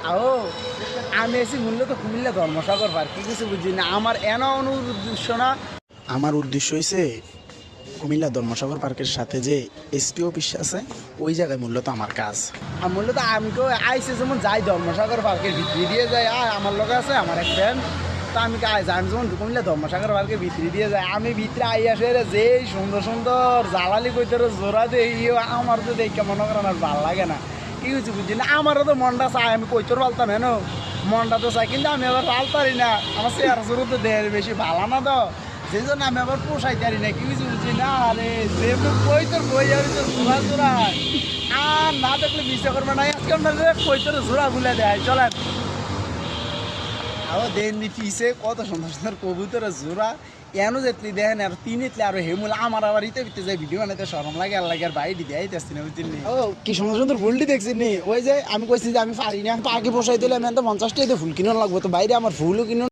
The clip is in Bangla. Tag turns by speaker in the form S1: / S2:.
S1: ও আমি এসি মূল্য কুমিল্লা ধর্মসাগর পার্ক কিছু বুঝি না আমার এন উদ্দেশ্য না।
S2: আমার উদ্দেশ্য হয়েছে কুমিল্লা ধর্মসাগর পার্কের সাথে যে এসপি অফিস আছে ওই জায়গায় মূলত আমার কাজ।
S1: আর মূলত আমি কেউ আইসে যেমন যাই ধর্মসাগর পার্কের ভিতরে দিয়ে যাই আমার লোক আছে আমার এক ফ্রেন্ড। তো আমি আমি যেমন কুমিল্লা ধর্মসাগর পার্কের ভিতরে দিয়ে যাই আমি ভিতরে আই আসে যেই সুন্দর সুন্দর জ্বালালি কইতে জোড়া দেই আমার তো দেখে মনে করেন আর ভালো লাগে না। কি হয়েছে বুঝছি না আমারও তো মনটা চাই আমি কইতর পালতাম হেন মনটা তো চাই কিন্তু আমি আবার পালতারি না আমার চেয়ার শুরু তো দেয় বেশি ভালো না তো সেই জন্য আমি আবার পোষাইতে পারি না কি কিছু বুঝছি না আরে যেমন কইতর বই যাবি তো জোড়া জোড়া আর না দেখলে বিশ্বাস করবে না আজকে আপনাদের কইতর জোড়া গুলে দেয় চলেন। আবার দেন পিছে কত সুন্দর সুন্দর কবুতরের জোড়া এনো যেতলি দেখেন আর তিন এতলে আর হেমুল আমার আবার ইতে ভিতরে যায় ভিডিও বানাইতে শরম লাগে আর লাগে আর বাইরে দিতে আইতেছি না বুঝলি। ও কি সুন্দর সুন্দর ফুলটি দেখছি নি ওই যে আমি কইছি যে আমি পারি না পাখি বসাই দিলে আমি তো 50 টাকা ফুল কিনে লাগবো তো বাইরে আমার ফুলও কিনে